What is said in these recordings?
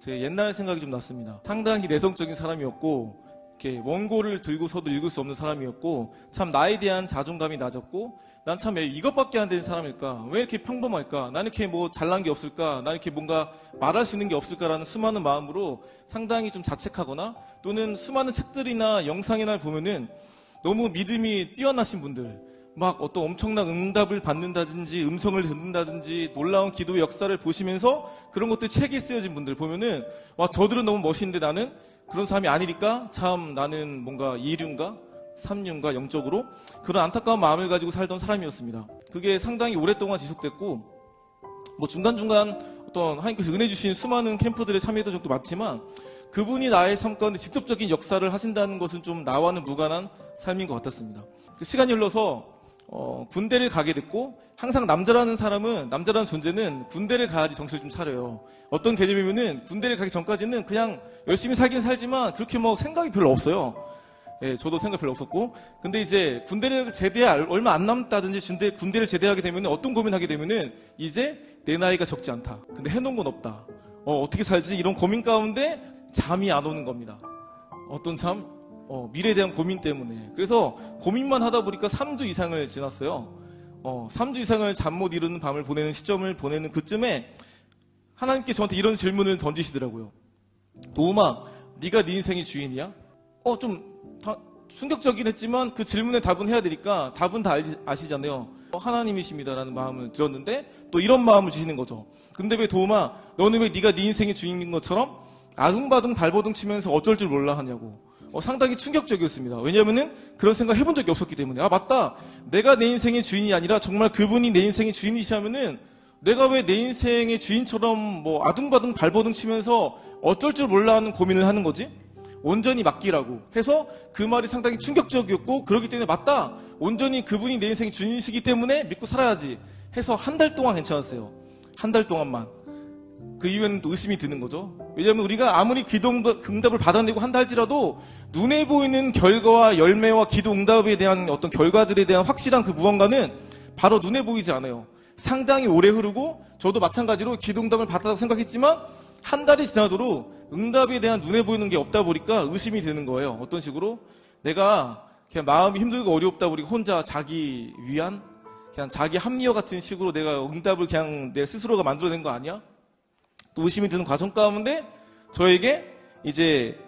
제 옛날 생각이 좀 났습니다. 상당히 내성적인 사람이었고, 이렇게 원고를 들고서도 읽을 수 없는 사람이었고, 참 나에 대한 자존감이 낮았고, 난 참 왜 이것밖에 안 되는 사람일까? 왜 이렇게 평범할까? 나는 이렇게 뭐 잘난 게 없을까? 나는 이렇게 뭔가 말할 수 있는 게 없을까라는 수많은 마음으로 상당히 좀 자책하거나, 또는 수많은 책들이나 영상이나 보면은 너무 믿음이 뛰어나신 분들, 막 어떤 엄청난 응답을 받는다든지 음성을 듣는다든지 놀라운 기도의 역사를 보시면서 그런 것들 책에 쓰여진 분들 보면은, 와, 저들은 너무 멋있는데 나는 그런 사람이 아니니까 참 나는 뭔가 이륜가 삼륜가 영적으로 그런 안타까운 마음을 가지고 살던 사람이었습니다. 그게 상당히 오랫동안 지속됐고, 뭐 중간중간 어떤 하나님께서 은혜 주신 수많은 캠프들에 참여했던 적도 많지만, 그분이 나의 삶 가운데 직접적인 역사를 하신다는 것은 좀 나와는 무관한 삶인 것 같았습니다. 시간이 흘러서 군대를 가게 됐고, 항상 남자라는 존재는 군대를 가야지 정신을 좀 차려요. 어떤 개념이면은 군대를 가기 전까지는 그냥 열심히 살긴 살지만 그렇게 뭐 생각이 별로 없어요. 예, 저도 생각 별로 없었고, 근데 이제 군대를 제대할 얼마 안 남았다든지 군대를 제대하게 되면 어떤 고민하게 되면은 이제 내 나이가 적지 않다. 근데 해놓은 건 없다. 어떻게 살지? 이런 고민 가운데 잠이 안 오는 겁니다. 어떤 잠? 미래에 대한 고민 때문에. 그래서 고민만 하다 보니까 3주 이상을 지났어요. 3주 이상을 잠 못 이루는 밤을 보내는 시점을 보내는 그쯤에 하나님께 저한테 이런 질문을 던지시더라고요. 도움아, 네가 네 인생의 주인이야? 좀 충격적이긴 했지만 그 질문에 답은 해야 되니까 답은 다 아시잖아요. 하나님이십니다라는 마음을 들었는데 또 이런 마음을 주시는 거죠. 근데 왜 도움아, 너는 왜 네가 네 인생의 주인인 것처럼 아둥바둥 발버둥 치면서 어쩔 줄 몰라 하냐고. 상당히 충격적이었습니다. 왜냐면은 그런 생각 해본 적이 없었기 때문에. 아, 맞다. 내가 내 인생의 주인이 아니라 정말 그분이 내 인생의 주인이시라면은 내가 왜 내 인생의 주인처럼 뭐 아둥바둥 발버둥 치면서 어쩔 줄 몰라 하는 고민을 하는 거지? 온전히 맡기라고 해서 그 말이 상당히 충격적이었고, 그렇기 때문에 맞다. 온전히 그분이 내 인생의 주인이시기 때문에 믿고 살아야지 해서 한 달 동안 괜찮았어요. 한 달 동안만. 그 이후에는 또 의심이 드는 거죠. 왜냐하면 우리가 아무리 기도 응답을 받아내고 한다 할지라도 눈에 보이는 결과와 열매와 기도 응답에 대한 어떤 결과들에 대한 확실한 그 무언가는 바로 눈에 보이지 않아요. 상당히 오래 흐르고, 저도 마찬가지로 기도 응답을 받았다고 생각했지만 한 달이 지나도록 응답에 대한 눈에 보이는 게 없다 보니까 의심이 드는 거예요. 어떤 식으로? 내가 그냥 마음이 힘들고 어렵다 보니까 혼자 자기 위안? 그냥 자기 합리화 같은 식으로 내가 응답을 그냥 내 스스로가 만들어낸 거 아니야? 또 의심이 드는 과정 가운데 저에게 이제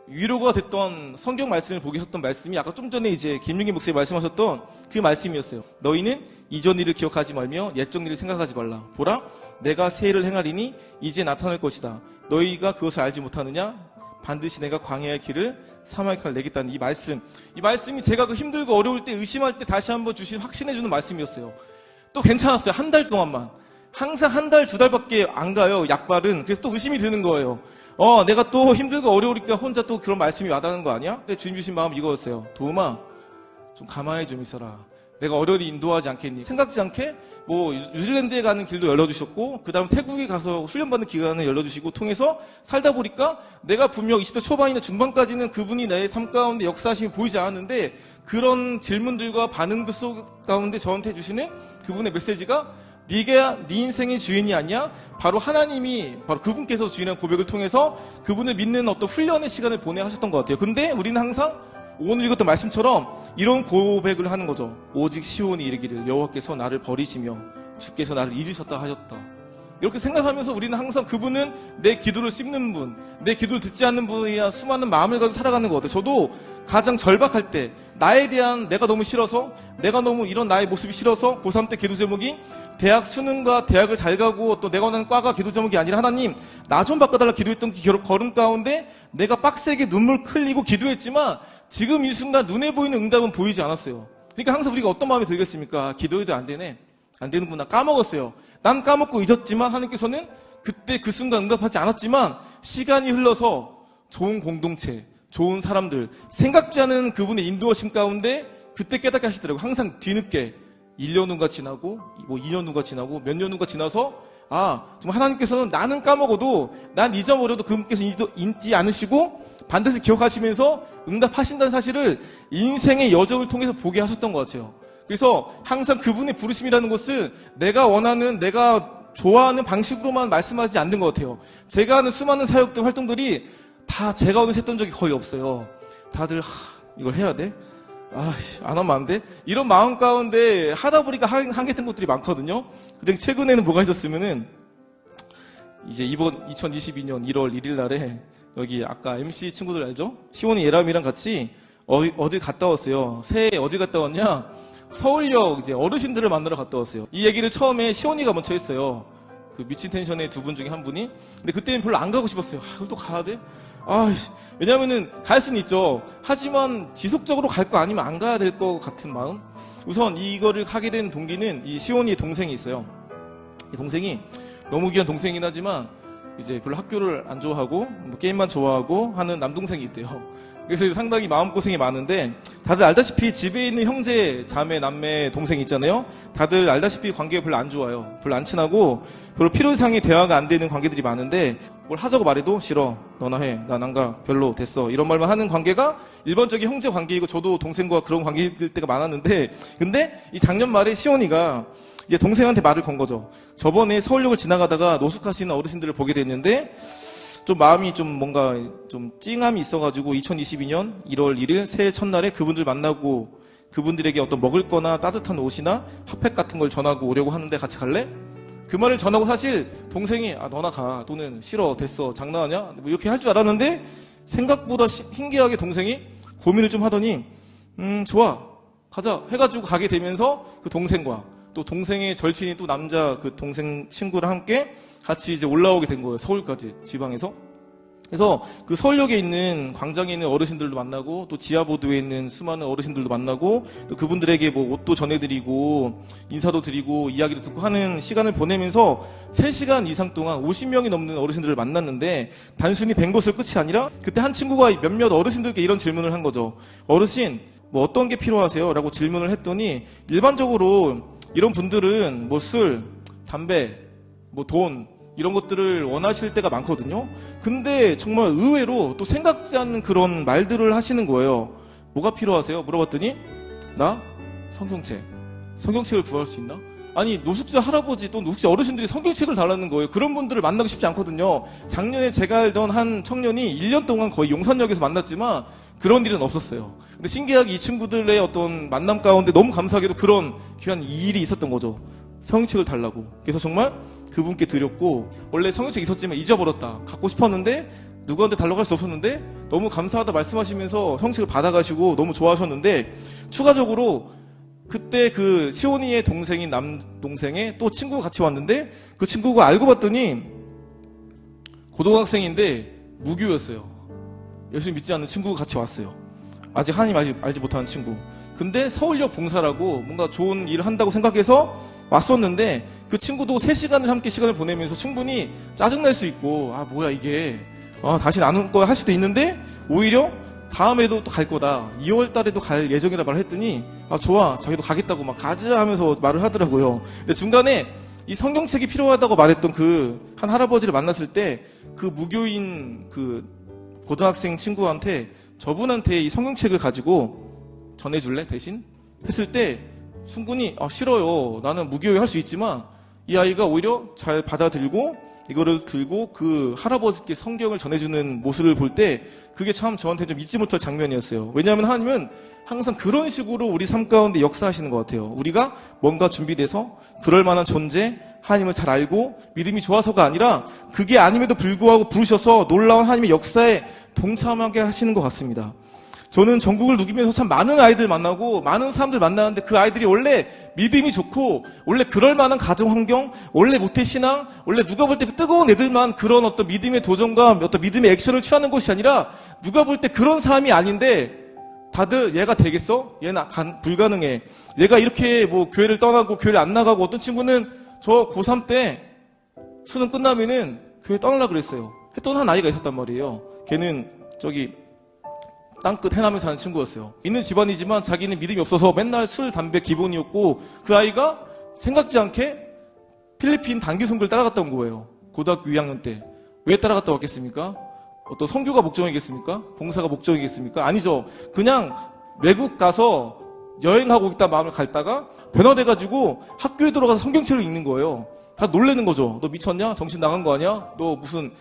위로가 됐던 성경 말씀을 보게 하셨던 말씀이 아까 좀 전에 이제 김윤기 목사님 말씀하셨던 그 말씀이었어요. 너희는 이전 일을 기억하지 말며 옛적 일을 생각하지 말라. 보라, 내가 새 일을 행하리니 이제 나타날 것이다. 너희가 그것을 알지 못하느냐? 반드시 내가 광야의 길을 사막의 칼을 내겠다는 이 말씀이 제가 그 힘들고 어려울 때 의심할 때 다시 한번 주신 확신해주는 말씀이었어요. 또 괜찮았어요. 한 달 동안만. 항상 한 달, 두 달밖에 안 가요, 약발은. 그래서 또 의심이 드는 거예요. 내가 또 힘들고 어려우니까 혼자 또 그런 말씀이 와닿는 거 아니야? 근데 주님 주신 마음 이거였어요. 도움아, 좀 가만히 좀 있어라. 내가 어려우니 인도하지 않겠니? 생각지 않게 뭐 뉴질랜드에 가는 길도 열려주셨고, 그 다음 태국에 가서 훈련받는 기간을 열려주시고 통해서 살다 보니까 내가 분명 20대 초반이나 중반까지는 그분이 나의 삶 가운데 역사하심이 보이지 않았는데, 그런 질문들과 반응들 속 가운데 저한테 주시는 그분의 메시지가 네가 네 인생의 주인이 아니야? 바로 하나님이, 바로 그분께서 주인의 고백을 통해서 그분을 믿는 어떤 훈련의 시간을 보내야 하셨던 것 같아요. 근데 우리는 항상 오늘 읽었던 말씀처럼 이런 고백을 하는 거죠. 오직 시온이 이르기를 여호와께서 나를 버리시며 주께서 나를 잊으셨다 하셨다. 이렇게 생각하면서 우리는 항상 그분은 내 기도를 씹는 분, 내 기도를 듣지 않는 분이야 수많은 마음을 가지고 살아가는 것 같아요. 저도 가장 절박할 때, 나에 대한 내가 너무 싫어서, 내가 너무 이런 나의 모습이 싫어서 고3 때 기도 제목이 대학 수능과 대학을 잘 가고 또 내가 원하는 과가 기도 제목이 아니라 하나님 나 좀 바꿔달라 기도했던 그 걸음 가운데 내가 빡세게 눈물 흘리고 기도했지만 지금 이 순간 눈에 보이는 응답은 보이지 않았어요. 그러니까 항상 우리가 어떤 마음이 들겠습니까? 기도해도 안 되네, 안 되는구나, 까먹었어요. 난 까먹고 잊었지만 하나님께서는 그때 그 순간 응답하지 않았지만 시간이 흘러서 좋은 공동체, 좋은 사람들, 생각지 않은 그분의 인도하심 가운데 그때 깨닫게 하시더라고요. 항상 뒤늦게 1년 후가 지나고 뭐 2년 후가 지나고 몇 년 후가 지나서 정말 하나님께서는 나는 까먹어도 난 잊어버려도 그분께서 잊지 않으시고 반드시 기억하시면서 응답하신다는 사실을 인생의 여정을 통해서 보게 하셨던 것 같아요. 그래서 항상 그분의 부르심이라는 것은 내가 원하는, 내가 좋아하는 방식으로만 말씀하지 않는 것 같아요. 제가 하는 수많은 사역들, 활동들이 다 제가 어느새 했던 적이 거의 없어요. 다들 이걸 해야 돼? 안 하면 안 돼? 이런 마음 가운데 하다 보니까 한계된 것들이 많거든요. 근데 최근에는 뭐가 있었으면은 이제 이번 2022년 1월 1일 날에 여기 아까 MC 친구들 알죠? 시온이 예람이랑 같이 어디 갔다 왔어요. 새해 어디 갔다 왔냐? 서울역 이제 어르신들을 만나러 갔다 왔어요. 이 얘기를 처음에 시온이가 먼저 했어요. 그 미친 텐션의 두 분 중에 한 분이. 근데 그때는 별로 안 가고 싶었어요. 그걸 또 가야 돼? 왜냐면은 갈 수는 있죠. 하지만 지속적으로 갈 거 아니면 안 가야 될 것 같은 마음. 우선 이거를 하게 된 동기는 이 시온이의 동생이 있어요. 이 동생이 너무 귀한 동생이긴 하지만 이제 별로 학교를 안 좋아하고 뭐 게임만 좋아하고 하는 남동생이 있대요. 그래서 상당히 마음고생이 많은데, 다들 알다시피 집에 있는 형제, 자매, 남매, 동생 있잖아요. 다들 알다시피 관계가 별로 안 좋아요. 별로 안 친하고 별로 필요상의 대화가 안 되는 관계들이 많은데, 뭘 하자고 말해도 싫어, 너나 해, 난 안 가, 별로, 됐어, 이런 말만 하는 관계가 일반적인 형제 관계이고, 저도 동생과 그런 관계일 때가 많았는데, 근데 이 작년 말에 시온이가 이제 동생한테 말을 건 거죠. 저번에 서울역을 지나가다가 노숙하시는 어르신들을 보게 됐는데 좀 마음이 좀 뭔가 좀 찡함이 있어가지고 2022년 1월 1일 새해 첫날에 그분들 만나고 그분들에게 어떤 먹을 거나 따뜻한 옷이나 핫팩 같은 걸 전하고 오려고 하는데 같이 갈래? 그 말을 전하고 사실 동생이 너나 가, 또는 싫어, 됐어, 장난하냐? 뭐 이렇게 할 줄 알았는데 생각보다 신기하게 동생이 고민을 좀 하더니 좋아, 가자 해가지고 가게 되면서 그 동생과 또 동생의 절친이 또 남자 그 동생 친구랑 함께 같이 이제 올라오게 된 거예요. 서울까지, 지방에서. 그래서 그 서울역에 있는 광장에 있는 어르신들도 만나고 또 지하보도에 있는 수많은 어르신들도 만나고 또 그분들에게 뭐 옷도 전해드리고 인사도 드리고 이야기도 듣고 하는 시간을 보내면서 3시간 이상 동안 50명이 넘는 어르신들을 만났는데, 단순히 뵌 것을 끝이 아니라 그때 한 친구가 몇몇 어르신들께 이런 질문을 한 거죠. 어르신, 뭐 어떤 게 필요하세요? 라고 질문을 했더니, 일반적으로 이런 분들은 뭐 술, 담배, 뭐 돈, 이런 것들을 원하실 때가 많거든요. 근데 정말 의외로 또 생각지 않는 그런 말들을 하시는 거예요. 뭐가 필요하세요? 물어봤더니 나? 성경책을 구할 수 있나? 아니, 노숙자 할아버지 또 노숙자 어르신들이 성경책을 달라는 거예요. 그런 분들을 만나기 쉽지 않거든요. 작년에 제가 알던 한 청년이 1년 동안 거의 용산역에서 만났지만 그런 일은 없었어요. 근데 신기하게 이 친구들의 어떤 만남 가운데 너무 감사하게도 그런 귀한 일이 있었던 거죠. 성경책을 달라고. 그래서 정말 그분께 드렸고, 원래 성경책 있었지만 잊어버렸다, 갖고 싶었는데 누구한테 달라고 할 수 없었는데 너무 감사하다 말씀하시면서 성경책을 받아가시고 너무 좋아하셨는데, 추가적으로 그때 그 시온이의 동생인 남동생의 또 친구가 같이 왔는데, 그 친구가 알고 봤더니 고등학생인데 무교였어요. 예수 믿지 않는 친구가 같이 왔어요. 아직 하나님 알지 못하는 친구. 근데 서울역 봉사라고 뭔가 좋은 일을 한다고 생각해서 왔었는데, 그 친구도 3시간을 함께 시간을 보내면서 충분히 짜증날 수 있고, 뭐야 이게, 다시는 안 올 거야 할 수도 있는데, 오히려 다음에도 또 갈 거다, 2월 달에도 갈 예정이라 말을 했더니 좋아, 자기도 가겠다고 막 가자 하면서 말을 하더라고요. 근데 중간에 이 성경책이 필요하다고 말했던 그 한 할아버지를 만났을 때, 그 무교인 그 고등학생 친구한테, 저분한테 이 성경책을 가지고 전해줄래? 대신? 했을 때 충분히 싫어요, 나는 무교회 할 수 있지만, 이 아이가 오히려 잘 받아들고 이거를 들고 그 할아버지께 성경을 전해주는 모습을 볼 때 그게 참 저한테 좀 잊지 못할 장면이었어요. 왜냐하면 하나님은 항상 그런 식으로 우리 삶 가운데 역사하시는 것 같아요. 우리가 뭔가 준비돼서 그럴 만한 존재, 하나님을 잘 알고 믿음이 좋아서가 아니라, 그게 아님에도 불구하고 부르셔서 놀라운 하나님의 역사에 동참하게 하시는 것 같습니다. 저는 전국을 누비면서 참 많은 아이들 만나고 많은 사람들 만나는데, 그 아이들이 원래 믿음이 좋고 원래 그럴 만한 가정 환경, 원래 모태신앙, 원래 누가 볼 때 뜨거운 애들만 그런 어떤 믿음의 도전과 어떤 믿음의 액션을 취하는 것이 아니라, 누가 볼 때 그런 사람이 아닌데 다들 얘가 되겠어? 얘는 불가능해. 얘가 이렇게 뭐 교회를 떠나고 교회를 안 나가고, 어떤 친구는 저 고3 때 수능 끝나면은 교회 떠나려고 그랬어요. 했던 한 아이가 있었단 말이에요. 걔는 저기 땅끝 해남에 사는 친구였어요. 있는 집안이지만 자기는 믿음이 없어서 맨날 술, 담배 기본이었고, 그 아이가 생각지 않게 필리핀 단기 선교를 따라갔다 온 거예요. 고등학교 2학년 때. 왜 따라갔다 왔겠습니까? 어떤 선교가 목적이겠습니까? 봉사가 목적이겠습니까? 아니죠. 그냥 외국 가서 여행하고 있다 마음을 갈다가 변화돼가지고 학교에 들어가서 성경책을 읽는 거예요. 다 놀라는 거죠. 너 미쳤냐? 정신 나간 거 아니야? 너 무슨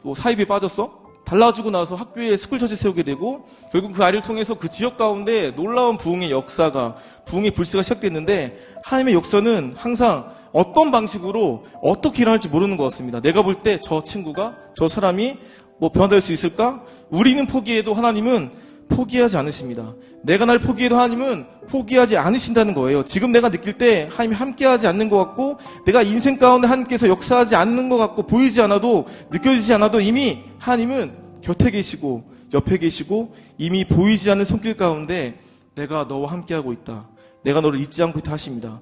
뭐 사입에 빠졌어? 달라지고 나서 학교에 스쿨처치 세우게 되고 결국 그 아이를 통해서 그 지역 가운데 놀라운 부흥의 역사가, 부흥의 불씨가 시작됐는데, 하나님의 역사는 항상 어떤 방식으로 어떻게 일어날지 모르는 것 같습니다. 내가 볼 때 저 친구가, 저 사람이 뭐 변화될 수 있을까? 우리는 포기해도 하나님은 포기하지 않으십니다. 내가 날 포기해도 하나님은 포기하지 않으신다는 거예요. 지금 내가 느낄 때 하나님이 함께하지 않는 것 같고, 내가 인생 가운데 하나님께서 역사하지 않는 것 같고, 보이지 않아도, 느껴지지 않아도 이미 하나님은 곁에 계시고 옆에 계시고 이미 보이지 않는 손길 가운데 내가 너와 함께하고 있다, 내가 너를 잊지 않고 있다 하십니다.